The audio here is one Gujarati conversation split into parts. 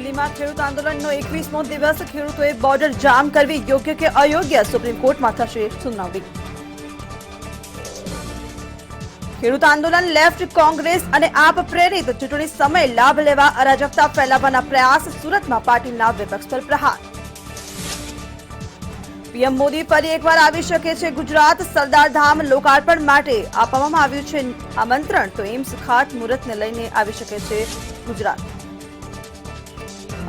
દિલ્હીમાં ખેડૂત આંદોલનનો 21મો દિવસ ખેડૂતોએ બોર્ડર જામ કરવી યોગ્ય કે અયોગ્ય સુપ્રીમ કોર્ટમાં થશે સુનાવણી ખેડૂત આંદોલન લેફ્ટ કોંગ્રેસ અને આપ પ્રેરિત ચૂંટણી સમય લાભ લેવા અરાજકતા ફેલાવવાના પ્રયાસ સુરતમાં પાટીલના વિપક્ષ પર પ્રહાર પીએમ મોદી ફરી એકવાર આવી શકે છે ગુજરાત સરદાર ધામ લોકાર્પણ માટે આપવામાં આવ્યું છે આમંત્રણ તો એમ્સ ખાતમુહૂર્તને લઈને આવી શકે છે ગુજરાત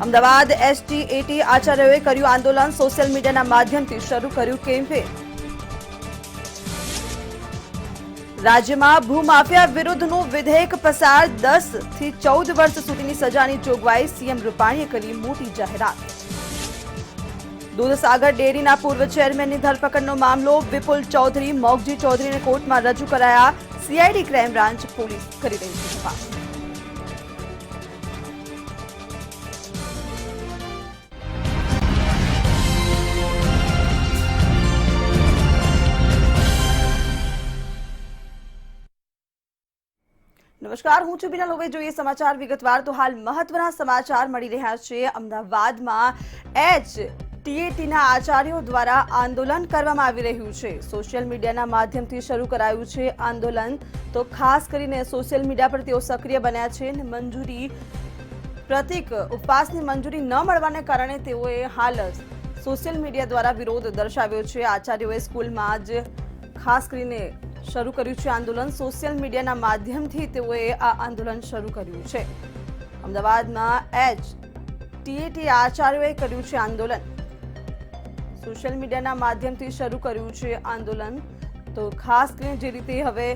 અમદાવાદ એસટીએટી આચાર્યોએ કર્યું આંદોલન સોશિયલ મીડિયાના માધ્યમથી શરૂ કર્યું કેમ્પેન રાજ્યમાં ભૂમાફિયા વિરુદ્ધનું વિધેયક પસાર 10 થી 14 વર્ષ સુધીની સજાની જોગવાઈ સીએમ રૂપાણીએ કરી મોટી જાહેરાત દૂધસાગર ડેરીના પૂર્વ ચેરમેનની ધરપકડનો મામલો વિપુલ ચૌધરી મોગજી ચૌધરીને કોર્ટમાં રજૂ કરાયા સીઆઈડી ક્રાઇમ બ્રાન્ચ પોલીસ કરી રહી છે તપાસ નમસ્કાર, હું છું બીના લોવે. જોઈએ સમાચાર વિગતવાર તો હાલ મહત્વના સમાચાર મળી રહ્યા છે. અમદાવાદમાં ટીએટીના આચાર્યો દ્વારા આંદોલન કરવામાં આવી રહ્યું છે. સોશિયલ મીડિયાના માધ્યમથી શરૂ કરાયું છે આંદોલન. તો ખાસ કરીને સોશિયલ મીડિયા પર તેઓ સક્રિય બન્યા છે અને મંજૂરી પ્રતિક ઉપવાસની મંજૂરી ન મળવાને કારણે તેઓએ હાલ સોશિયલ મીડિયા દ્વારા વિરોધ દર્શાવ્યો છે. આચાર્યોએ સ્કૂલમાં જ ખાસ કરીને શરૂ કર્યું છે આંદોલન. સોશિયલ મીડિયાના માધ્યમથી તેઓએ આ આંદોલન શરૂ કર્યું છે. અમદાવાદમાં ટીએટી આચાર્યોએ કર્યું છે આંદોલન. સોશિયલ મીડિયાના માધ્યમથી શરૂ કર્યું છે આંદોલન. તો ખાસ કરીને જે રીતે હવે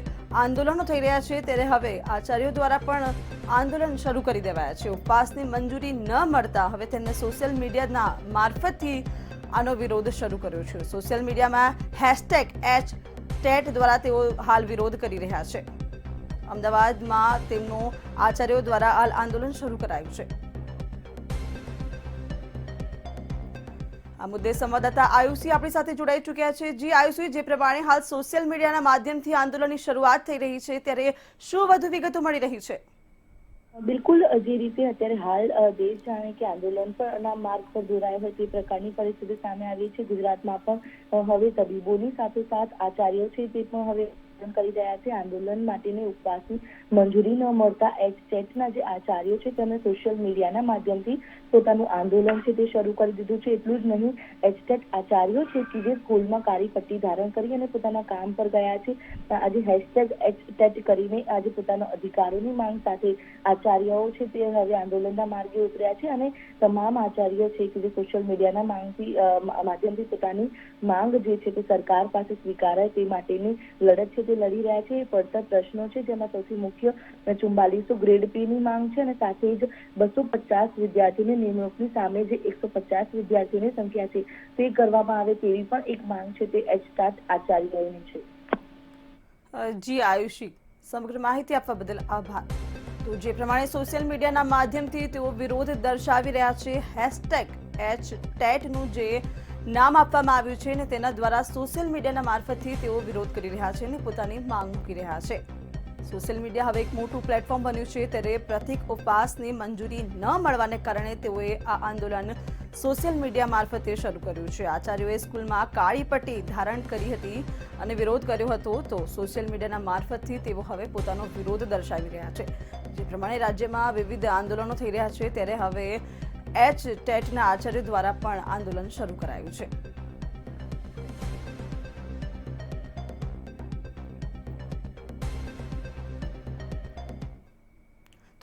આંદોલનો થઈ રહ્યા છે ત્યારે હવે આચાર્યો દ્વારા પણ આંદોલન શરૂ કરી દેવાયા છે. ઉપવાસની મંજૂરી ન મળતા હવે તેમને સોશિયલ મીડિયાના મારફતથી આનો વિરોધ શરૂ કર્યો છે. સોશિયલ મીડિયામાં #H દ્વારા તેઓ હાલ વિરોધ કરી રહ્યા છે. અમદાવાદમાં તેમનો આચાર્યો દ્વારા હાલ આંદોલન શરૂ કરાયું છે. આ મુદ્દે સંવાદદાતા આયુષી આપણી સાથે જોડાઈ ચૂક્યા છે. જી આયુષી, જે પ્રમાણે હાલ સોશિયલ મીડિયાના માધ્યમથી આંદોલનની શરૂઆત થઈ રહી છે ત્યારે શું વધુ વિગતો મળી રહી છે? બિલકુલ, જે રીતે અત્યારે હાલ દેશ જાણે કે આંદોલન પરના માર્ગ પર દોરાયો હોય તે પ્રકારની પરિસ્થિતિ સામે આવી છે. ગુજરાતમાં પણ હવે તબીબોની સાથોસાથ આચાર્યો છે તે પણ હવે કરી રહ્યા છે. આંદોલન માટેની ઉપવાસની મંજૂરી ન મળતા HTETના જે આચાર્યો છે તેમણે સોશિયલ મીડિયાના માધ્યમથી પોતાનું આંદોલન છે તે શરૂ કરી દીધું છે. એટલું જ નહીં, HTET આચાર્યો છે કે જે સ્કૂલમાં કાળી પટ્ટી ધારણ કરી અને પોતાના કામ પર ગયા છે. આજે #HTET કરીને આજે પોતાના અધિકારોની માંગ સાથે આચાર્યો છે તે હવે આંદોલનના માર્ગે ઉતર્યા છે અને તમામ આચાર્યો છે કે જે સોશિયલ મીડિયાના માધ્યમથી પોતાની માંગ જે છે તે સરકાર પાસે સ્વીકારાય તે માટેની લડત છે તે લડી રહ્યા છે. પડતર પ્રશ્નો છે જેમાં સૌથી મુખ્ય 4400 ગ્રેડ પી ની માંગ છે અને સાથે જ 250 વિદ્યાર્થીની નિમણૂકની સામે જે 150 વિદ્યાર્થીઓની સંખ્યા છે તે કરવામાં આવે તેવી પણ એક માંગ છે તે HTET આચાર્યોની છે. જી આયુષી, સમગ્ર માહિતી આપવા બદલ આભાર. તો જે પ્રમાણે સોશિયલ મીડિયાના માધ્યમથી તેઓ વિરોધ દર્શાવી રહ્યા છે. #HTETનું જે નામ આપવામાં આવ્યું છે અને તેના દ્વારા સોશિયલ મીડિયાના મારફતથી તેઓ વિરોધ કરી રહ્યા છે અને પોતાની માંગ મૂકી રહ્યા છે. સોશિયલ મીડિયા હવે એક મોટું પ્લેટફોર્મ બન્યું છે ત્યારે પ્રતિક ઉપવાસની મંજૂરી ન મળવાને કારણે તેઓએ આ આંદોલન સોશિયલ મીડિયા મારફતે શરૂ કર્યું છે. આચાર્યોએ સ્કૂલમાં કાળી પટ્ટી ધારણ કરી હતી અને વિરોધ કર્યો હતો. તો સોશિયલ મીડિયાના મારફતથી તેઓ હવે પોતાનો વિરોધ દર્શાવી રહ્યા છે. જે પ્રમાણે રાજ્યમાં વિવિધ આંદોલનો થઈ રહ્યા છે ત્યારે હવે HTETના આચાર્ય દ્વારા પણ આંદોલન શરૂ કરાયું છે.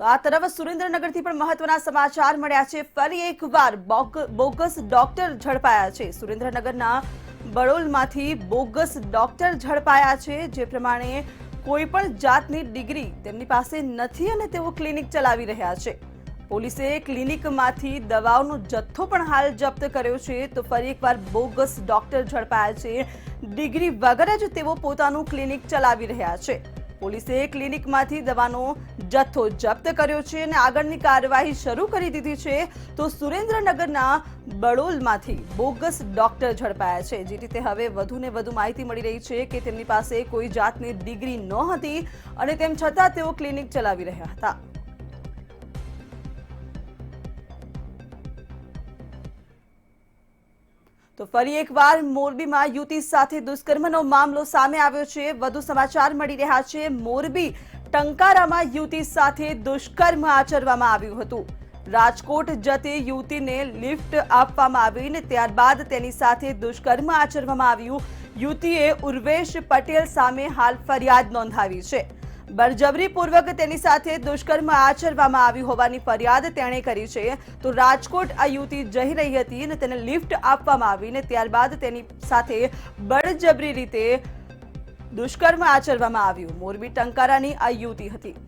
તો આ તરફ સુરેન્દ્રનગરથી પણ મહત્વના સમાચાર મળ્યા છે. ફરી એકવાર બોગસ ડોક્ટર ઝડપાયા છે. સુરેન્દ્રનગરના બડોલમાંથી બોગસ ડોક્ટર ઝડપાયા છે. જે પ્રમાણે કોઈ પણ જાતની ડિગ્રી તેમની પાસે નથી અને તેઓ ક્લિનિક ચલાવી રહ્યા છે. પોલીસે ક્લિનિકમાંથી દવાઓનો જથ્થો પણ હાલ જપ્ત કર્યો છે. તો ફરી એકવાર બોગસ ડોક્ટર ઝડપાયા છે. ડિગ્રી વગર જ તેઓ પોતાનું ક્લિનિક ચલાવી રહ્યા છે. પોલીસે ક્લિનિકમાંથી દવાનો જથ્થો જપ્ત કર્યો છે અને આગળની કાર્યવાહી શરૂ કરી દીધી છે. તો સુરેન્દ્રનગરના બડોલમાંથી બોગસ ડોક્ટર ઝડપાયા છે. જે રીતે હવે વધુને વધુ માહિતી મળી રહી છે કે તેમની પાસે કોઈ જાતની ડિગ્રી નહોતી અને તેમ છતાં તેઓ ક્લિનિક ચલાવી રહ્યા હતા. તો ફરી એકવાર મોરબીમાં યુવતી સાથે દુષ્કર્મનો મામલો સામે આવ્યો છે। વધુ સમાચાર મળી રહ્યા છે। મોરબી ટંકારામાં યુવતી સાથે દુષ્કર્મ આચરવામાં આવ્યું હતું। રાજકોટ જતી યુવતીને લિફ્ટ આપવામાં આવી અને ત્યારબાદ તેની સાથે દુષ્કર્મ આચરવામાં આવ્યું। યુવતીએ ઉર્વેશ પટેલ સામે હાલ ફરિયાદ નોંધાવી છે। બળજબરીપૂર્વક તેની સાથે દુષ્કર્મ આચરવામાં આવ્યું હોવાની ફરિયાદ તેણે કરી છે। તો રાજકોટ આ યુવતી જઈ રહી હતી અને તેને લિફ્ટ આપવામાં આવી અને ત્યારબાદ તેની સાથે બળજબરી રીતે દુષ્કર્મ આચરવામાં આવ્યું। મોરબી ટંકારાની આ યુવતી હતી।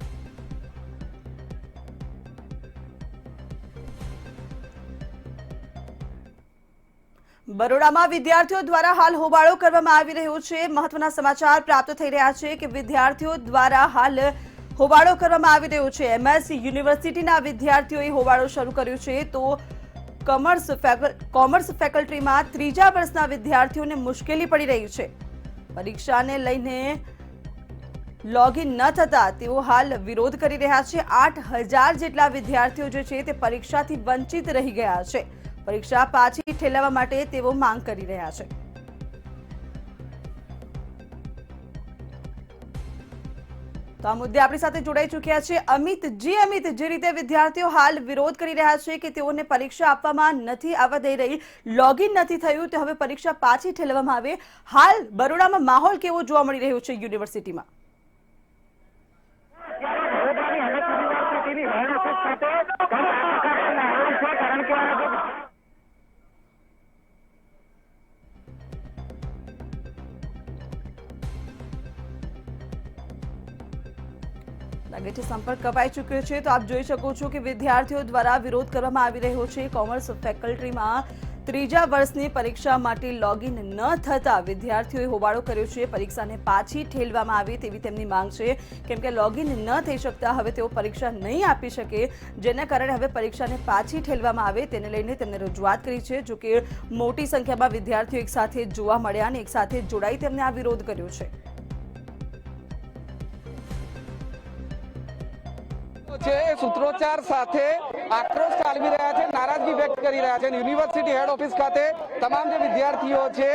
બરોડામાં વિદ્યાર્થીઓ દ્વારા હાલ હોબાળો કરવામાં આવી રહ્યો છે। મહત્વના સમાચાર પ્રાપ્ત થઈ રહ્યા છે કે વિદ્યાર્થીઓ દ્વારા હાલ હોબાળો કરવામાં આવી રહ્યો છે। MS યુનિવર્સિટીના વિદ્યાર્થીઓએ હોબાળો શરૂ કર્યો છે। તો કોમર્સ ફેકલ્ટીમાં ત્રીજા વર્ષના વિદ્યાર્થીઓને મુશ્કેલી પડી રહી છે। પરીક્ષાને લઈને લોગિન ન થતા તેઓ હાલ વિરોધ કરી રહ્યા છે। 8000 જેટલા વિદ્યાર્થીઓ જે છે તે પરીક્ષાથી વંચિત રહી ગયા છે। પરીક્ષા પાછી ઠેલવવા માટે તેઓ માંગ કરી રહ્યા છે। તો આ મુદ્દે આપણી સાથે જોડાઈ ચૂક્યા છે અમિત। અમિત, જે રીતે વિદ્યાર્થીઓ હાલ વિરોધ કરી રહ્યા છે કે તેઓને પરીક્ષા આપવામાં નથી આવવા દઈ રહી, લોગિન નથી થયું, તો હવે પરીક્ષા પાછી ઠેલવવામાં આવે। હાલ બરોડામાં માહોલ કેવો જોવા મળી રહ્યો છે યુનિવર્સિટીમાં? લાગે છે સંપર્ક કપાઈ ચૂક્યો છે। તો આપ જોઈ શકો છો કે વિદ્યાર્થીઓ દ્વારા વિરોધ કરવામાં આવી રહ્યો છે। કોમર્સ ફેકલ્ટીમાં ત્રીજા વર્ષની પરીક્ષા માટે લોગિન ન થતા વિદ્યાર્થીઓએ હોબાળો કર્યો છે। પરીક્ષાને પાછી ઠેલવામાં આવે તેવી તેમની માંગ છે, કેમ કે લોગિન ન થઈ શકતા હવે તેઓ પરીક્ષા નહીં આપી શકે, જેના કારણે હવે પરીક્ષાને પાછી ઠેલવામાં આવે તેને લઈને તેમને રજૂઆત કરી છે। જો કે મોટી સંખ્યામાં વિદ્યાર્થીઓ એક સાથે જોવા મળ્યા અને એક સાથે જોડાઈ તેમને આ વિરોધ કર્યો છે। સૂત્રોચ્ચાર સાથે આક્રોશ ઠાલવી રહ્યા છે, નારાજગી વ્યક્ત કરી રહ્યા છે। યુનિવર્સિટી હેડ ઓફિસ ખાતે તમામ જે વિદ્યાર્થીઓ છે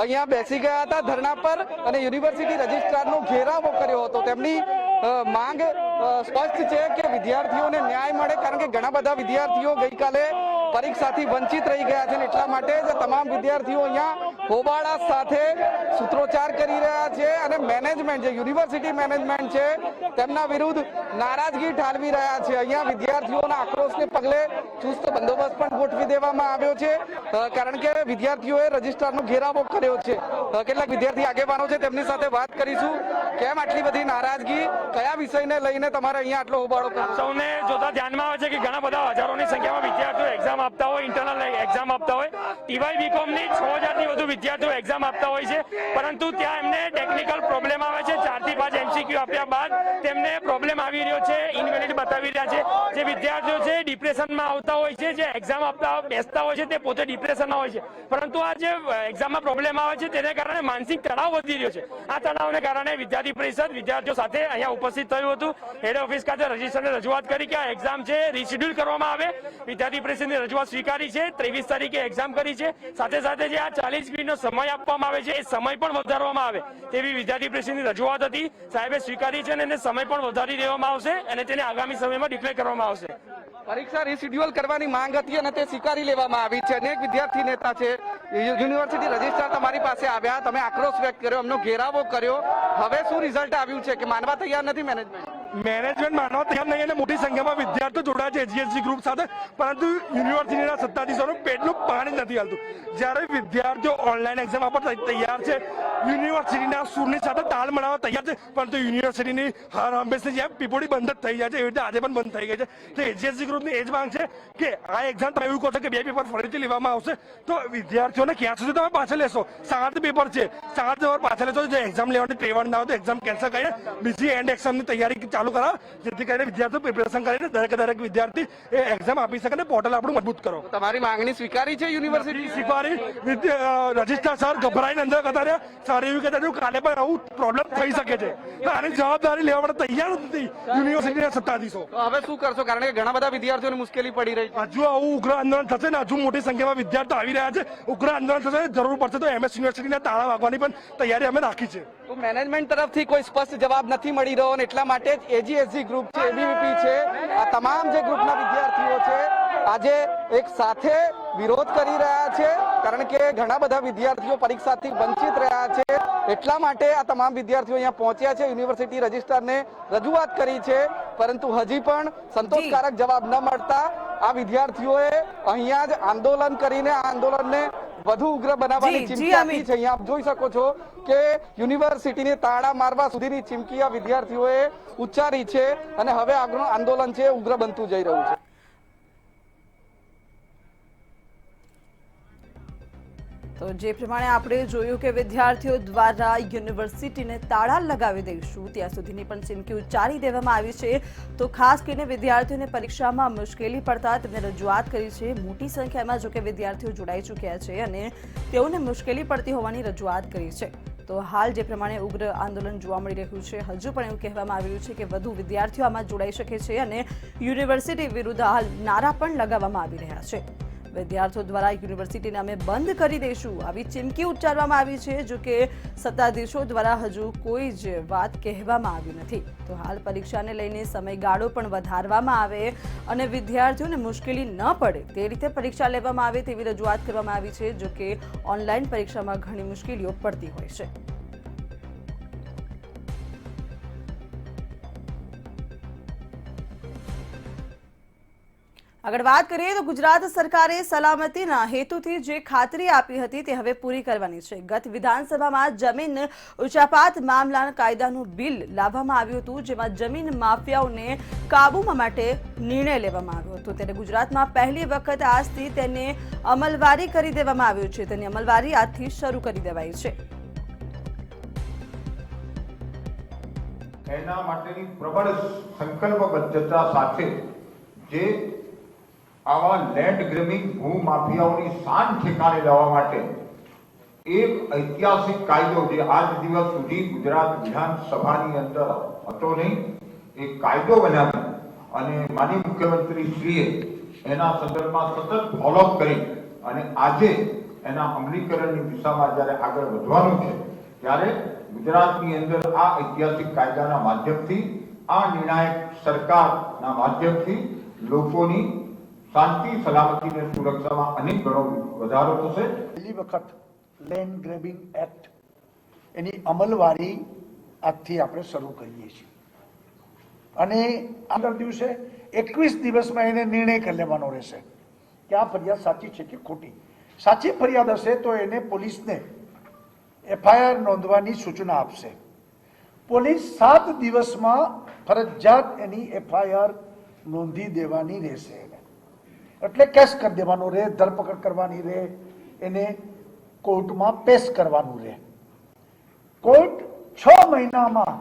અહીંયા બેસી ગયા હતા ધરણા પર અને યુનિવર્સિટી રજિસ્ટ્રારનો ઘેરાવો કર્યો હતો। તેમની માંગ સ્પષ્ટ છે કે વિદ્યાર્થીઓને ન્યાય મળે, કારણ કે ઘણા બધા વિદ્યાર્થીઓ ગઈકાલે પરીક્ષાથી વંચિત રહી ગયા છે। એટલા માટે જ તમામ વિદ્યાર્થીઓ અહીંયા હોબાળા સાથે સૂત્રોચ્ચાર કરી રહ્યા છે અને મેનેજમેન્ટ જે યુનિવર્સિટી મેનેજમેન્ટ છે તેમના વિરુદ્ધ નારાજગી ઠાલવી રહ્યા છે। અહીંયા વિદ્યાર્થીઓના આક્રોશને પગલે ચુસ્ત બંદોબસ્ત પણ ગોઠવી દેવામાં આવ્યો છે, કારણ કે વિદ્યાર્થીઓએ રજિસ્ટ્રારનો ઘેરાવો કર્યો છે। કેટલાક વિદ્યાર્થી આગેવાનો છે તેમની સાથે વાત કરીશું। કેમ આટલી બધી નારાજગી, કયા વિષયને લઈને તમારે અહીંયા આટલો હોબાળો કર્યો? સૌને જોતા ધ્યાનમાં આવે છે કે ઘણા બધા હજારોની સંખ્યામાં વિદ્યાર્થીઓ એક્ઝામ આપતા હોય, ઇન્ટરનલ એક્ઝામ આપતા હોય। ટીવાય બીકોમની 6000 થી વધુ વિદ્યાર્થીઓ એક્ઝામ આપતા હોય છે, પરંતુ ત્યાં એમને ટેકનિકલ પ્રોબ્લેમ આવે છે। 4 થી 5 MCQ આપ્યા બાદ તેમને પ્રોબ્લેમ આવી રહ્યો છે, ઇનવેલિડ બતાવી રહ્યા છે। જે વિદ્યાર્થીઓ છે ડિપ્રેશનમાં આવતા હોય છે, જે એક્ઝામ આપતા બેસતા હોય છે તે પોતે ડિપ્રેશનમાં હોય છે, પરંતુ આ જે એક્ઝામમાં પ્રોબ્લેમ આવે છે તેને કારણે માનસિક તણાવ વધી રહ્યો છે। આ તણાવને કારણે વિદ્યાર્થી પરિષદ વિદ્યાર્થીઓ સાથે અહીંયા ઉપસ્થિત થયું હતું। હેડ ઓફિસ ખાતે રજિસ્ટ્રારને રજૂઆત કરી કે આ એક્ઝામ છે રીશેડ્યુલ કરવામાં આવે। વિદ્યાર્થી પરિષદની રજૂઆત સ્વીકારી છે, 23 તારીખે એક્ઝામ કરી છે। સાથે સાથે જે આ 40 મિનિટનો સમય આપવામાં આવે છે એ સમય પણ વધારવામાં આવે તેવી વિદ્યાર્થી પરિષદની રજૂઆત હતી। સાહેબે સ્વીકારી છે અને એને સમય પણ વધારી દેવામાં આવશે અને તેને આગામી સમયમાં ડિક્લેર કરવામાં આવશે। પરીક્ષા રીશેડ્યુલ કરવાની માંગ હતી અને તે સ્વીકારી લેવામાં આવી છે। અનેક વિદ્યાર્થી નેતા છે, યુનિવર્સિટી રજિસ્ટ્રાર તમારી પાસે આવ્યા, તમે આક્રોશ વ્યક્ત કર્યો, એમનો ઘેરાવો કર્યો, હવે શું રિઝલ્ટ આવ્યું છે કે માનવા તૈયાર નથી મેનેજમેન્ટ માનવા તૈયાર નહીં અને મોટી સંખ્યામાં વિદ્યાર્થીઓ જોડાયા છે એજીએસસી ગ્રુપ સાથે, પરંતુ યુનિવર્સિટીના સત્તાધીશોનું પેટનું પાણી નથી હાલતું। જ્યારે વિદ્યાર્થીઓ ઓનલાઈન એક્ઝામ આપવા તૈયાર છે, યુનિવર્સિટીના સૂરની સાથે તાલ મળવા તૈયાર છે, પરંતુ યુનિવર્સિટીની હર હંમેશની જેમ પીપોડી બંધ જ થઈ જાય છે, એવી રીતે આજે પણ બંધ થઈ ગઈ છે। તો એજીએસસી ગ્રુપની એ જ માંગ છે કે આ એક્ઝામ તમે એવું કહો છો કે 2 પેપર ફરીથી લેવામાં આવશે, તો વિદ્યાર્થીઓને ક્યાં સુધી તમે પાછળ લેશો? 7 પેપર છે, 7 પેપર પાછળ લેશો, જે એક્ઝામ લેવાની ટેવાણ ના હોય તો એક્ઝામ કેન્સલ કરીને બીજી એન્ડ એક્ઝામની તૈયારી ચાલુ કરાવો, જેથી કરીને વિદ્યાર્થીઓ પ્રિપેરેશન કરીને દરેક વિદ્યાર્થી એ એક્ઝામ આપી શકે અને પોર્ટલ આપણું મજબૂત કરો। તમારી માંગણી સ્વીકારી છે યુનિવર્સિટી? સ્વીકારી। રજિસ્ટ્રાર સર ગભરાઈને અંદર જતા રહ્યા, સર એવું કહેતા હતા કાલે પણ આવું પ્રોબ્લેમ થઈ શકે છે, તો આની જવાબદારી લેવા માટે તૈયાર જ નથી યુનિવર્સિટીના સત્તાધીશો. તો હવે શું કરશો? કારણ કે ઘણા બધા વિદ્યાર્થીઓને મુશ્કેલી પડી રહી છે. હજુ આવું ઉગ્ર આંદોલન થશે ને હજુ મોટી સંખ્યામાં વિદ્યાર્થીઓ આવી રહ્યા છે, ઉગ્ર આંદોલન થશે, જરૂર પડશે તો MS યુનિવર્સિટીના તાળા વાગવાની પણ તૈયારી અમે રાખી છે. તો મેનેજમેન્ટ તરફથી કોઈ સ્પષ્ટ જવાબ નથી મળી રહ્યો અને એટલા માટે જ AGSG ગ્રુપ છે, ABVP છે, આ તમામ જે ગ્રુપના વિદ્યાર્થીઓ છે આજે એક સાથે વિરોધ કરી રહ્યા છે. કારણ કે ઘણા બધા વિદ્યાર્થીઓ પરીક્ષાથી વંચિત રહ્યા છે, એટલા માટે આ તમામ વિદ્યાર્થીઓ અહીંયા પહોંચ્યા છે, યુનિવર્સિટી રજિસ્ટ્રારને રજૂઆત કરી છે, પરંતુ હજી પણ સંતોષકારક જવાબ ન મળતા આ વિદ્યાર્થીઓએ અહીંયા જ આંદોલન કરીને આ આંદોલનને વધુ ઉગ્ર બનાવવાની ચીમકી આપી છે. અહીંયા આપ જોઈ શકો છો કે યુનિવર્સિટીને તાળા મારવા સુધીની ચીમકી આ વિદ્યાર્થીઓએ ઉચ્ચારી છે અને હવે આગળનું આંદોલન છે ઉગ્ર બનતું જઈ રહ્યું છે. તો જે પ્રમાણે આપણે જોયું કે વિદ્યાર્થીઓ દ્વારા યુનિવર્સિટીને તાળા લગાવી દઈશું ત્યાં સુધીની પણ ચીમકી ઉચ્ચારી દેવામાં આવી છે. તો ખાસ કરીને વિદ્યાર્થીઓને પરીક્ષામાં મુશ્કેલી પડતા તેમને રજૂઆત કરી છે. મોટી સંખ્યામાં જોકે વિદ્યાર્થીઓ જોડાઈ ચૂક્યા છે અને તેઓને મુશ્કેલી પડતી હોવાની રજૂઆત કરી છે. તો હાલ જે પ્રમાણે ઉગ્ર આંદોલન જોવા મળી રહ્યું છે, હજુ પણ એવું કહેવામાં આવી રહ્યું છે કે વધુ વિદ્યાર્થીઓ આમાં જોડાઈ શકે છે અને યુનિવર્સિટી વિરુદ્ધ હાલ નારા પણ લગાવવામાં આવી રહ્યા છે. વિદ્યાર્થીઓ દ્વારા યુનિવર્સિટીને અમે બંધ કરી દઈશું આવી ચીમકી ઉચ્ચારવામાં આવી છે. જો કે સત્તાધીશો દ્વારા હજુ કોઈ જ વાત કહેવામાં આવી નથી. તો હાલ પરીક્ષાને લઈને સમયગાળો પણ વધારવામાં આવે અને વિદ્યાર્થીઓને મુશ્કેલી ન પડે તે રીતે પરીક્ષા લેવામાં આવે તેવી રજૂઆત કરવામાં આવી છે. જો કે ઓનલાઈન પરીક્ષામાં ઘણી મુશ્કેલીઓ પડતી હોય છે. આગળ વાત કરીએ તો ગુજરાત સરકારે સલામતીના હેતુથી જે ખાતરી આપી હતી તે હવે પૂરી કરવાની છે. ગત વિધાનસભામાં જમીન ઉચાપાત મામલાના કાયદાનું બિલ લાવવામાં આવ્યું હતું, જેમાં જમીન માફિયાઓને કાબૂમાં માટે નિર્ણય લેવામાં આવ્યો હતો. ત્યારે ગુજરાતમાં પહેલી વખત આજથી તેને અમલવારી કરી દેવામાં આવ્યું છે. તેની અમલવારી આજથી શરૂ કરી દેવાઈ છે. એના માટેની પ્રબળ સંકલ્પબદ્ધતા સાથે જે આવા લેન્ડ ગ્રેબિંગ ભૂ માફિયાઓની શાન ઠેકાણે લાવવા માટે એક ઐતિહાસિક કાયદો જે આજ દિવસ સુધી ગુજરાત વિધાનસભાની અંદર હતો નહીં, એ કાયદો બનાવી અને માનનીય મુખ્યમંત્રી શ્રીએ એના સંદર્ભમાં સતત ફોલોઅપ કરી અને આજે એના અમલીકરણની દિશામાં જ્યારે આગળ વધવાનું છે ત્યારે ગુજરાતની અંદર આ ઐતિહાસિક કાયદાના માધ્યમથી આ નિર્ણાયક સરકારના માધ્યમથી લોકોની શાંતિ સલામતી અને સુરક્ષામાં અનેક ગણો વધારો થશે. પહેલી વખત લેન્ડ ગ્રેબિંગ એક્ટ એની અમલવારી આજથી આપણે શરૂ કરીએ છીએ અને આગળ દિવસે 21 દિવસમાં એને નિર્ણય કરી લેવાનો રહેશે કે આ ફરિયાદ સાચી છે કે ખોટી. સાચી ફરિયાદ હશે તો એને પોલીસને FIR નોંધવાની સૂચના આપશે. પોલીસ 7 દિવસમાં ફરજિયાત એની FIR નોંધી દેવાની રહેશે. એટલે કેસ કરી દેવાનું રહે, ધરપકડ કરવાની રહે, એને કોર્ટમાં પેશ કરવાનું રહે. કોર્ટ 6 મહિનામાં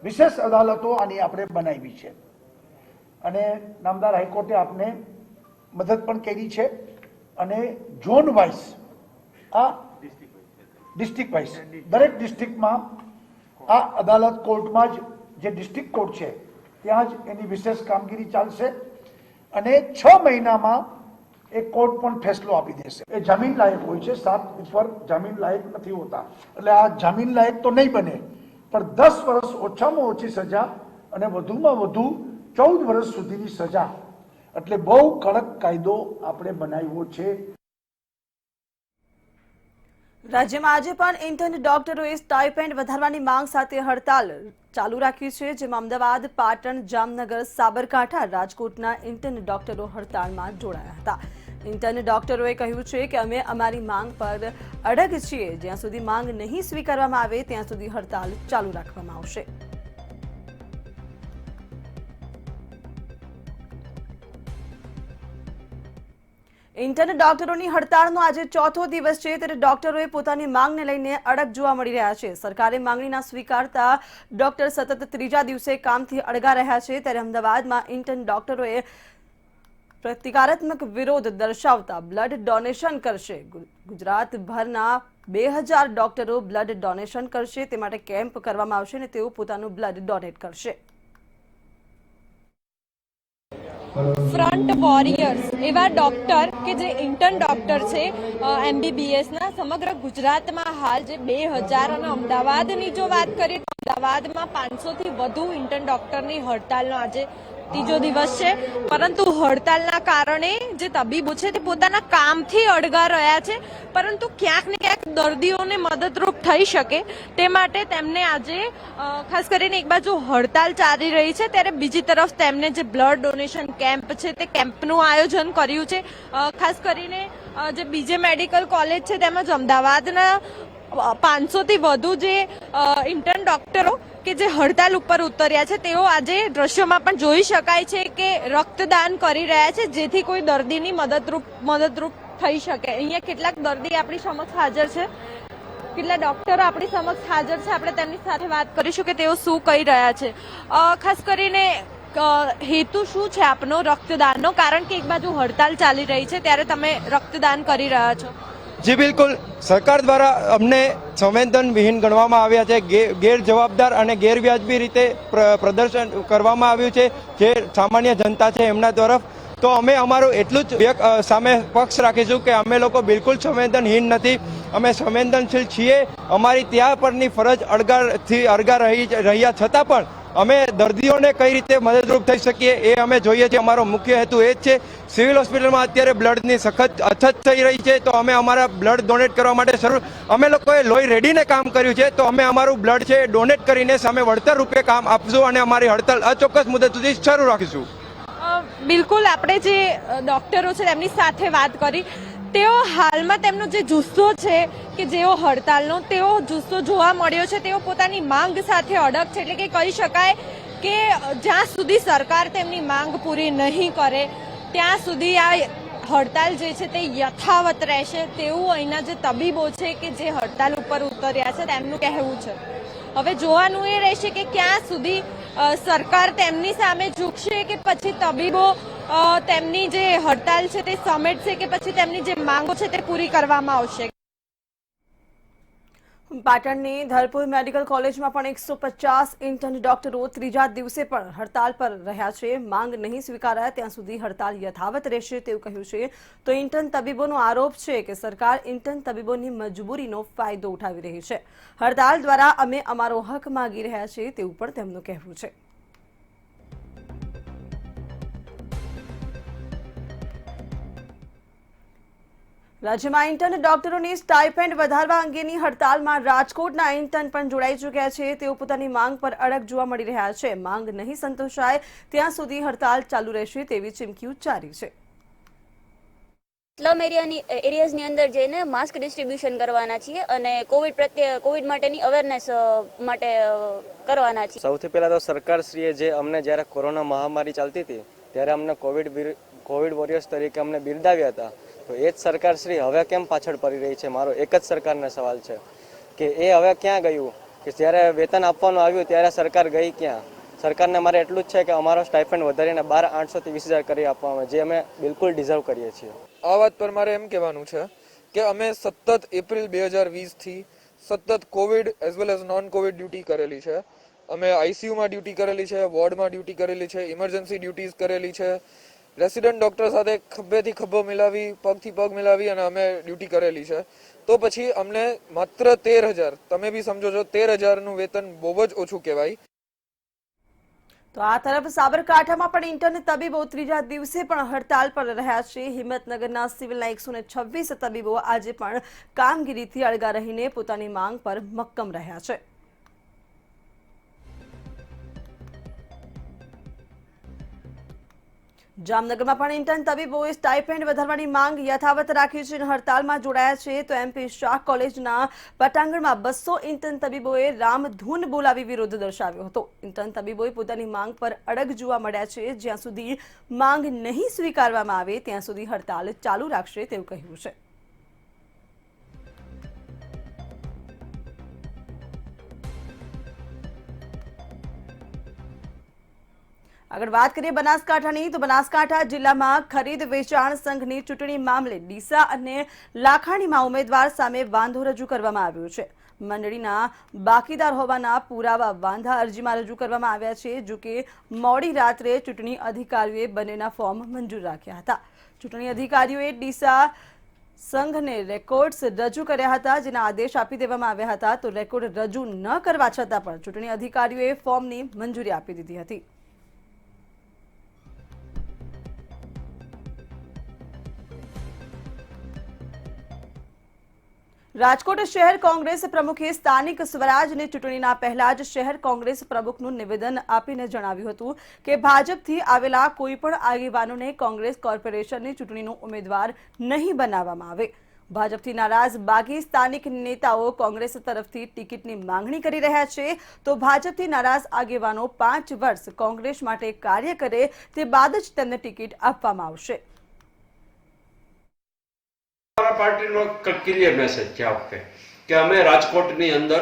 વિશેષ અદાલતો આની આપણે બનાવી છે અને નામદાર હાઈકોર્ટે આપને મદદ પણ કરી છે અને ઝોન વાઇઝ આ ડિસ્ટ્રિક્ટ વાઇઝ દરેક ડિસ્ટ્રિક્ટમાં આ અદાલત કોર્ટમાં જ જે ડિસ્ટ્રિક્ટ કોર્ટ છે ત્યાં જ એની વિશેષ કામગીરી ચાલશે અને 6 મહિનામાં એ કોર્ટ પણ ફેસલો આપી દેશે. એ જામીન લાયક હોય છે, 7 ઉપર જામીન લાયક નથી હોતા, એટલે આ જામીન લાયક તો નહીં બને પણ 10 વર્ષ ઓછામાં ઓછી સજા અને વધુમાં વધુ 14 વર્ષ સુધીની સજા, એટલે બહુ કડક કાયદો આપણે બનાવ્યો છે. રાજ્યમાં આજે પણ ઇન્ટર્ન ડોક્ટરોએ સ્ટાઇપેન્ડ વધારવાની માંગ સાથે હડતાલ ચાલુ રાખી છે, જેમાં અમદાવાદ, પાટણ, જામનગર, સાબરકાંઠા, રાજકોટના ઇન્ટર્ન ડોક્ટરો હડતાળમાં જોડાયા હતા. ઇન્ટર્ન ડોક્ટરોએ કહ્યું છે કે અમે અમારી માંગ પર અડગ છીએ. જ્યાં સુધી માંગ નહીં સ્વીકારવામાં આવે ત્યાં સુધી હડતાલ ચાલુ રાખવામાં આવશે. ઇન્ટર્ન ડોક્ટરોની હડતાળનો આજે 4થો દિવસ છે, ત્યારે ડોક્ટરોએ પોતાની માંગને લઈને અડગ જોવા મળી રહ્યા છે. સરકારે માંગણી ના સ્વીકારતા ડોક્ટર સતત 3જા દિવસે કામથી અડગા રહ્યા છે. ત્યારે અમદાવાદમાં ઇન્ટર્ન ડોક્ટરોએ પ્રતિકારાત્મક વિરોધ દર્શાવતા બ્લડ ડોનેશન કરશે. ગુજરાતભરના 2000 ડોક્ટરો બ્લડ ડોનેશન કરશે. તે માટે કેમ્પ કરવામાં આવશે અને તેઓ પોતાનું બ્લડ ડોનેટ કરશે. ફ્રન્ટ વોરિયર્સ એવા ડોક્ટર કે જે ઇન્ટર્ન ડોક્ટર છે MBBSના સમગ્ર ગુજરાતમાં હાલ જે 2000 અને અમદાવાદની જો વાત કરીએ તો અમદાવાદમાં 500થી વધુ ઇન્ટર્ન ડોક્ટરની હડતાલનો આજે ત્રીજો દિવસ છે. પરંતુ હડતાલના કારણે જે તબીબો છે તે પોતાના કામથી અળગા રહ્યા છે, પરંતુ ક્યાંક ને ક્યાંક દર્દીઓને મદદરૂપ થઈ શકે તે માટે તેમને આજે ખાસ કરીને એક બાજુ હડતાલ ચાલી રહી છે ત્યારે બીજી તરફ તેમને જે બ્લડ ડોનેશન કેમ્પ છે તે કેમ્પનું આયોજન કર્યું છે. ખાસ કરીને જે બીજે મેડિકલ કોલેજ છે તેમજ અમદાવાદના 500થી વધુ જે ઇન્ટર્ન ડોક્ટરો કે જે હડતાલ ઉપર ઉતર્યા છે તેઓ આજે દ્રશ્યોમાં પણ જોઈ શકાય છે કે રક્તદાન કરી રહ્યા છે જેથી કોઈ દર્દીની મદદરૂપ થઈ શકે. અહીંયા કેટલાક દર્દી આપણી સમક્ષ હાજર છે, કેટલા ડોક્ટરો આપણી સમક્ષ હાજર છે. આપણે તેમની સાથે વાત કરીશું કે તેઓ શું કહી રહ્યા છે. ખાસ કરીને હેતુ શું છે આપનો રક્તદાનનો? કારણ કે એક બાજુ હડતાલ ચાલી રહી છે ત્યારે તમે રક્તદાન કરી રહ્યા છો. જી બિલકુલ, સરકાર દ્વારા અમને સંવેદનવિહીન ગણવામાં આવ્યા છે, ગેરજવાબદાર અને ગેરવ્યાજબી રીતે પ્રદર્શન કરવામાં આવ્યું છે જે સામાન્ય જનતા છે એમના તરફ. તો અમે અમારું એટલું જ સામે પક્ષ રાખીશું કે અમે લોકો બિલકુલ સંવેદનહીન નથી, અમે સંવેદનશીલ છીએ. અમારી ત્યાં પરની ફરજ અળગા રહ્યા છતાં પણ અમે દર્દીઓને કઈ રીતે મદદરૂપ થઈ શકીએ એ અમે જોઈએ છીએ. અમારો મુખ્ય હેતુ એ જ છે. સિવિલ હોસ્પિટલમાં અત્યારે બ્લડની સખત અછત થઈ રહી છે તો અમે અમારા બ્લડ ડોનેટ કરવા માટે અમે લોકોએ લોહી રેડીને કામ કર્યું છે, તો અમે અમારું બ્લડ છે ડોનેટ કરીને સામે વળતર રૂપે કામ આપશું અને અમારી હડતાલ અચોક્કસ મુદત સુધી શરૂ રાખીશું. બિલકુલ, આપણે જે ડોક્ટરો છે તેમની સાથે વાત કરી. તેઓ હાલમાં તેમનો જે જુસ્સો છે કે જેઓ હડતાલનો તેઓ જુસ્સો જોવા મળ્યો છે. તેઓ પોતાની માંગ સાથે અડગ છે, એટલે કે કહી શકાય કે જ્યાં સુધી સરકાર તેમની માંગ પૂરી નહીં કરે ત્યાં સુધી આ હડતાલ જે છે તે યથાવત રહેશે તેવું અહીંના જે તબીબો છે કે જે હડતાલ ઉપર ઉતર્યા છે તેમનું કહેવું છે. હવે જોવાનું એ રહેશે કે ક્યાં સુધી સરકાર તેમની સામે ઝૂકશે કે પછી તબીબો તેમની જે હડતાલ છે તે સમેટશે કે પછી તેમની જે માંગો છે તે પૂરી કરવામાં આવશે. પાટણની ધરપુર મેડિકલ કોલેજમાં પણ 150 ઇન્ટર્ન ડોક્ટરો ત્રીજા દિવસે પણ હડતાલ પર રહ્યા છે. માંગ નહીં સ્વીકારાય ત્યાં સુધી હડતાલ યથાવત રહેશે તેવું કહ્યું છે. તો ઇન્ટર્ન તબીબોનો આરોપ છે કે સરકાર ઇન્ટર્ન તબીબોની મજબૂરીનો ફાયદો ઉઠાવી રહી છે. હડતાલ દ્વારા અમે અમારો હક માંગી રહ્યા છીએ તેવું પણ તેમનું કહેવું છે. રાજ્યમાં ઇન્ટર્ન ડોક્ટરોની સ્ટાઇપેન્ડ વધારવા અંગેની હડતાલમાં રાજકોટના ઇન્ટર્ન પણ જોડાઈ ચૂક્યા છે. તેઓ પોતાની માંગ પર અડગ જોવા મળી રહ્યા છે. માંગ નહીં સંતોષાય ત્યાં સુધી હડતાલ ચાલુ રહેશે તેવી ચીમકી ઉચ્ચારી છે. સ્લમ એરિયાઝની અંદર જઈને માસ્ક ડિસ્ટ્રીબ્યુશન કરવાના છીએ અને કોવિડ માટેની અવેરનેસ માટે કરવાના છીએ. સૌથી પહેલા તો સરકારશ્રીએ જે અમને જ્યારે કોરોના મહામારી ચાલતી હતી ત્યારે અમને કોવિડ વોરિયર્સ તરીકે અમને બિરદાવ્યા હતા, તો એ જ સરકારશ્રી હવે કેમ પાછળ પડી રહી છે? મારો એક જ સરકારને સવાલ છે કે એ હવે ક્યાં ગયું? કે જ્યારે વેતન આપવાનું આવ્યું ત્યારે સરકાર ગઈ ક્યાં? સરકારને મારે એટલું જ છે કે અમારો સ્ટાઇપેન્ડ વધારીને 12,800 થી 20,000 કરી આપવામાં, જે અમે બિલકુલ ડિઝર્વ કરીએ છીએ. આ વાત પર મારે એમ કહેવાનું છે કે અમે સતત એપ્રિલ 2020થી સતત Covid as well as non Covid duty કરેલી છે. અમે આઈસીયુમાં ડ્યુટી કરેલી છે, વોર્ડમાં ડ્યુટી કરેલી છે, ઇમરજન્સી ડ્યુટીઝ કરેલી છે. રેસિડન્ટ ડોક્ટર સાથે ખભેથી ખભો મિલાવી, પગથી પગ મિલાવી અને અમે ડ્યુટી કરેલી છે. તો પછી અમને માત્ર 13,000, તમે બી સમજો છો 13,000નું વેતન બહુ જ ઓછું કહેવાય. તો આ તરફ સાબરકાંઠામાં પણ ઇન્ટર્ન તબીબો ત્રીજા દિવસે પણ હડતાલ પર રહ્યા છે. હિંમતનગરના સિવિલના 126 તબીબો આજે પણ કામગીરીથી અળગા રહીને પોતાની માંગ પર મક્કમ રહ્યા છે. જામનગરમાં પણ ઇન્ટર્ન તબીબોએ સ્ટાઇપેન્ડ વધારવાની માંગ યથાવત રાખી છે અને હડતાલમાં જોડાયા છે. તો MP શાહ કોલેજના પટાંગણમાં 200 ઇન્ટર્ન તબીબોએ રામધૂન બોલાવી વિરોધ દર્શાવ્યો હતો. ઇન્ટર્ન તબીબોએ પોતાની માંગ પર અડગ જોવા મળ્યા છે. જ્યાં સુધી માંગ નહીં સ્વીકારવામાં આવે ત્યાં સુધી હડતાલ ચાલુ રાખશે તેવું કહ્યું છે. આગળ વાત કરીએ બનાસકાંઠાની તો બનાસકાંઠા જિલ્લામાં ખરીદ વેચાણ સંઘની ચૂંટણી મામલે ડીસા અને લાખાણીમાં ઉમેદવાર સામે વાંધો રજૂ કરવામાં આવ્યો છે. મંડળીના બાકીદાર હોવાના પુરાવા વાંધા અરજીમાં રજૂ કરવામાં આવ્યા છે. જો કે મોડી રાત્રે ચૂંટણી અધિકારીઓએ બંનેના ફોર્મ મંજૂર રાખ્યા હતા. ચૂંટણી અધિકારીઓએ ડીસા સંઘને રેકોર્ડ્સ રજૂ કર્યા હતા, જેના આદેશ આપી દેવામાં આવ્યા હતા. તો રેકોર્ડ રજૂ ન કરવા છતાં પણ ચૂંટણી અધિકારીઓએ ફોર્મની મંજૂરી આપી દીધી હતી. રાજકોટ શહેર કોંગ્રેસ પ્રમુખે સ્થાનિક સ્વરાજની ચૂંટણીના પહેલા જ શહેર કોંગ્રેસ પ્રમુખનું નિવેદન આપીને જણાવ્યું હતું કે ભાજપથી આવેલા કોઈપણ આગેવાનોને કોંગ્રેસ કોર્પોરેશનની ચૂંટણીનો ઉમેદવાર નહીં બનાવવામાં આવે. ભાજપથી નારાજ બાગી સ્થાનિક નેતાઓ કોંગ્રેસ તરફથી ટિકિટની માંગણી કરી રહ્યા છે. તો ભાજપથી નારાજ આગેવાનો 5 વર્ષ કોંગ્રેસ માટે કાર્ય કરે તે બાદ જ તેમને ટિકિટ આપવામાં આવશે. અમારા પાર્ટીનો ક્લિયર મેસેજ છે આપકે કે અમે રાજકોટની અંદર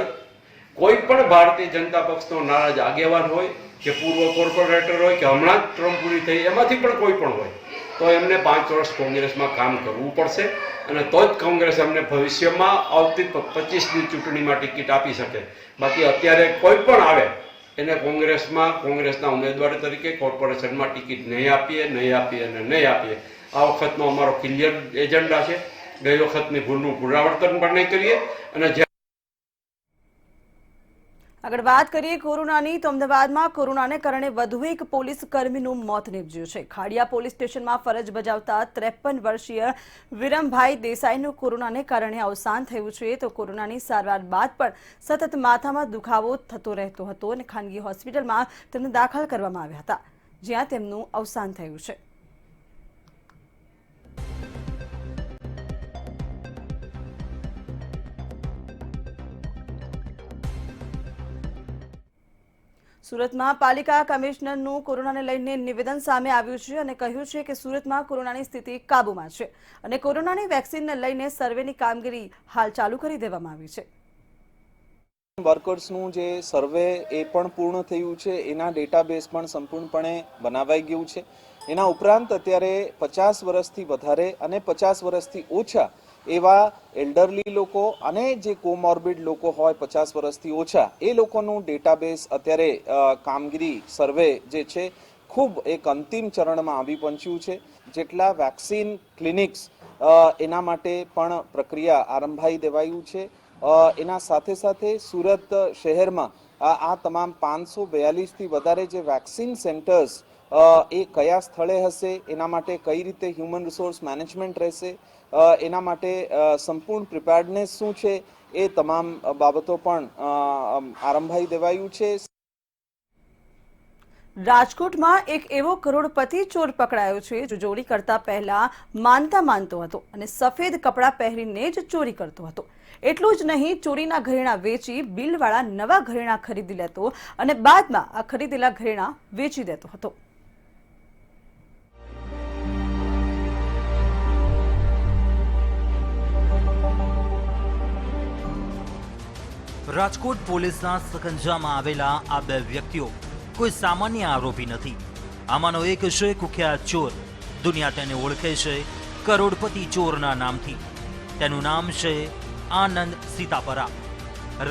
કોઈ પણ ભારતીય જનતા પક્ષનો નારાજ આગેવાન હોય કે પૂર્વ કોર્પોરેટર હોય કે હમણાં જ ટર્મ પૂરી થઈ એમાંથી પણ કોઈ પણ હોય તો એમને 5 વર્ષ કોંગ્રેસમાં કામ કરવું પડશે અને તો જ કોંગ્રેસ અમને ભવિષ્યમાં આવતી 25ની ચૂંટણીમાં ટિકિટ આપી શકે. બાકી અત્યારે કોઈ પણ આવે એને કોંગ્રેસના ઉમેદવાર તરીકે કોર્પોરેશનમાં ટિકિટ નહીં આપીએ. આ વખતનો અમારો ક્લિયર એજન્ડા છે. ગઈ વખતની ભૂલનું પુનરાવર્તન પણ નહીં કરીએ. અને આગળ વાત કરીએ કોરોનાની તો અમદાવાદમાં કોરોનાને કારણે વધુ એક પોલીસ કર્મીનું મોત નીપજ્યું છે. ખાડિયા પોલીસ સ્ટેશનમાં ફરજ બજાવતા 53 વર્ષીય વિરમભાઈ દેસાઈનું કોરોનાને કારણે અવસાન થયું છે. તો કોરોનાની સારવાર બાદ પણ સતત માથામાં દુખાવો થતો રહેતો હતો અને ખાનગી હોસ્પિટલમાં તેમને દાખલ કરવામાં આવ્યા હતા, જ્યાં તેમનું અવસાન થયું છે. સુરતમાં પાલિકા કમિશનરનું કોરોનાને લઈને નિવેદન સામે આવ્યું છે અને કહ્યું છે કે સુરતમાં કોરોનાની સ્થિતિ કાબૂમાં છે અને કોરોનાની વેક્સિનને લઈને સર્વેની કામગીરી હાલ ચાલુ કરી દેવામાં આવી છે. વર્કર્સનું જે સર્વે એ પણ પૂર્ણ થયું છે, એના ડેટાબેઝ પણ સંપૂર્ણપણે બનાવાઈ ગયું છે. એના ઉપરાંત અત્યારે 50 વર્ષથી વધારે અને 50 વર્ષથી ઓછા એવા એલ્ડરલી લોકો અને જે કોમોર્બિડ લોકો હોય 50 વર્ષથી ઓછા એ લોકોનું ડેટાબેઝ અત્યારે કામગીરી સર્વે જે છે ખૂબ એક અંતિમ ચરણમાં આવી પહોંચ્યું છે. જેટલા વેક્સિન ક્લિનિક્સ એના માટે પણ પ્રક્રિયા આરંભાઈ દેવાયું છે. એના સાથે સાથે સુરત શહેરમાં આ તમામ 542થી વધારે જે વેક્સિન સેન્ટર્સ એ કયા સ્થળે હશે, એના માટે કઈ રીતે હ્યુમન રિસોર્સ મેનેજમેન્ટ રહેશે, એના માટે સંપૂર્ણ પ્રિપેર્ડનેસ શું છે, એ તમામ બાબતો પણ આરંભાઈ દેવાયું છે. રાજકોટમાં એક એવો કરોડપતિ ચોર પકડાયો છે જો ચોરી કરતા પહેલા માનતો હતો અને સફેદ કપડાં પહેરીને જ ચોરી કરતો હતો. એટલું જ નહીં, ચોરીના ઘરેણાં વેચી બિલવાળા નવા ઘરેણાં ખરીદી લેતો અને બાદમાં આ ખરીદેલા ઘરેણાં વેચી દેતો હતો. રાજકોટ પોલીસના સકંજામાં આવેલા આ બે વ્યક્તિઓ કોઈ સામાન્ય આરોપી નથી. આમાંનો એક છે કુખ્યાત ચોર. દુનિયા તેને ઓળખે છે કરોડપતિ ચોરના નામથી. તેનું નામ છે આનંદ સીતાપરા.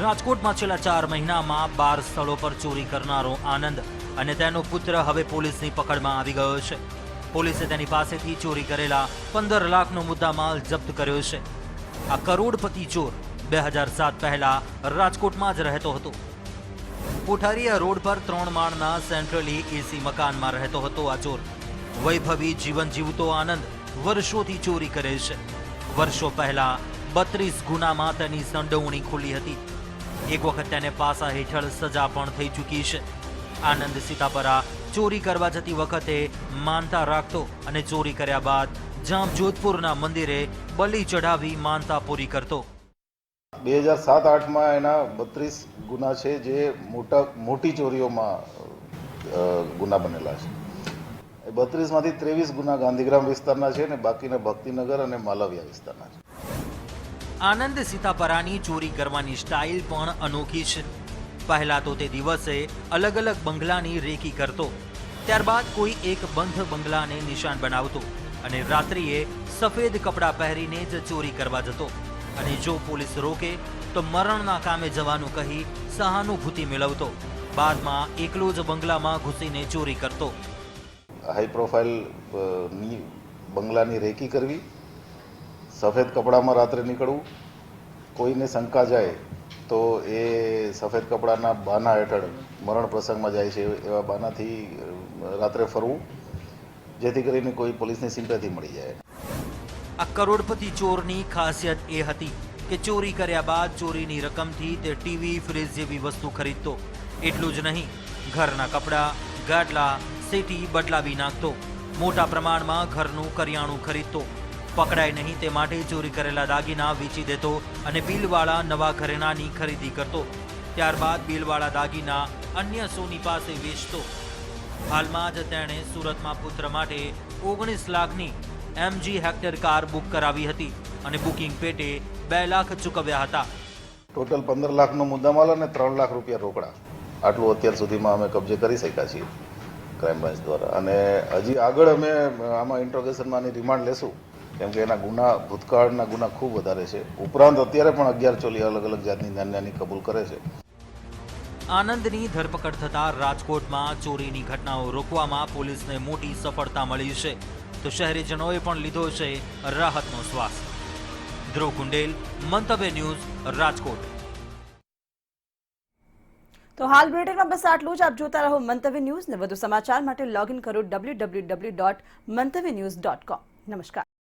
રાજકોટમાં છેલ્લા 4 મહિનામાં 12 સ્થળો પર ચોરી કરનારો આનંદ અને તેનો પુત્ર હવે પોલીસની પકડમાં આવી ગયો છે. પોલીસે તેની પાસેથી ચોરી કરેલા 15 લાખનો મુદ્દામાલ જપ્ત કર્યો છે. આ કરોડપતિ ચોર 2007 પહેલા રાજકોટમાં જ રહેતો હતો. કોઠારીયા રોડ પર 3 માળના સેન્ટ્રલી એસી મકાનમાં રહેતો હતો આ ચોર. વૈભવી જીવન જીવતો આનંદ વર્ષોથી ચોરી કરે છે. વર્ષો પહેલા 32 ગુનામાં તેની સંડોવણી ખુલી હતી. એક વખત તેને પાસા હેઠળ સજા પણ થઈ ચૂકી છે. આનંદ સીતાપરા ચોરી કરવા જતી વખતે માનતા રાખતો અને ચોરી કર્યા બાદ જામજોધપુરના મંદિરે બલિ ચઢાવી માનતા પૂરી કરતો. 2007-8માં એના 32 ગુના છે, જે મોટી ચોરીઓમાં ગુના બનેલા છે. 32માંથી 23 ગુના ગાંધીગ્રામ વિસ્તારના છે અને બાકીના ભક્તિનગર અને માલવિયા વિસ્તારના છે. આનંદ સીતાપરાની ચોરી કરવાની સ્ટાઇલ પણ અનોખી છે. પહેલા તો તે દિવસે અલગ અલગ બંગલાની રેકી કરતો. ત્યારબાદ કોઈ એક બંધ બંગલાને નિશાન બનાવતો અને રાત્રિએ સફેદ કપડાં પહેરીને જ ચોરી કરવા જતો અને જો પોલીસ રોકે તો મરણના કામે જવાનું કહી સહાનુભૂતિ મેળવતો. બાદમાં એકલો જ બંગલામાં ઘૂસીને ચોરી કરતો. હાઈ પ્રોફાઇલ બંગલાની રેકી કરવી, સફેદ કપડામાં રાત્રે નીકળવું, કોઈને શંકા જાય તો એ સફેદ કપડાના બાના હેઠળ મરણ પ્રસંગમાં જાય છે એવા બાનાથી રાત્રે ફરવું, જેથી કરીને કોઈ પોલીસની સિમ્પેથી મળી જાય. આ કરોડપતિ ચોરની ખાસિયત એ હતી કે ચોરી કર્યા બાદ ચોરીની રકમથી તે ટીવી, ફ્રીજ જેવી વસ્તુ ખરીદતો. એટલું જ નહીં, ઘરના કપડાં, ગાડલા, સેટી બદલાવી નાખતો. મોટા પ્રમાણમાં ઘરનું કરિયાણું ખરીદતો. પકડાય નહીં તે માટે ચોરી કરેલા દાગીના વેચી દેતો અને બિલવાળા નવા ઘરેણાની ખરીદી કરતો. ત્યારબાદ બિલવાળા દાગીના અન્ય સોની પાસે વેચતો. હાલમાં જ તેણે સુરતમાં પુત્ર માટે 19 લાખની MG હેક્ટર કાર બુક કરાવી હતી અને બુકિંગ પેટે 2 લાખ ચૂકવ્યા હતા. ટોટલ 15 લાખનો મુદ્દામાલ અને 3 લાખ રૂપિયા રોકડા, આટલું અત્યાર સુધીમાં અમે કબજે કરી શક્યા છીએ ક્રાઇમ બ્રાન્ચ દ્વારા. અને હજી આગળ અમે આમાં ઇન્ટ્રોગેશનમાં રિમાન્ડ લેશું, કેમ કે એના ગુના, ભૂતકાળના ગુના ખૂબ વધારે છે. ઉપરાંત અત્યારે પણ 11 ચોરી અલગ અલગ જાતની નાની કબૂલ કરે છે. આનંદની ધરપકડ થતા રાજકોટમાં ચોરીની ઘટનાઓ રોકવામાં પોલીસને મોટી સફળતા મળી છે, તો શહેરીજનોએ પણ લીધો છે રાહતનો શ્વાસ. ધ્રુવ કુંડેલ, મંતવ્ય ન્યૂઝ, રાજકોટ. તો હાલ બુલેટિનમાં બસ આટલું જ. આપ જોતા રહો મંતવ્ય ન્યૂઝ ને વધુ સમાચાર માટે લોગિન કરો www.mantavyanews.com. નમસ્કાર.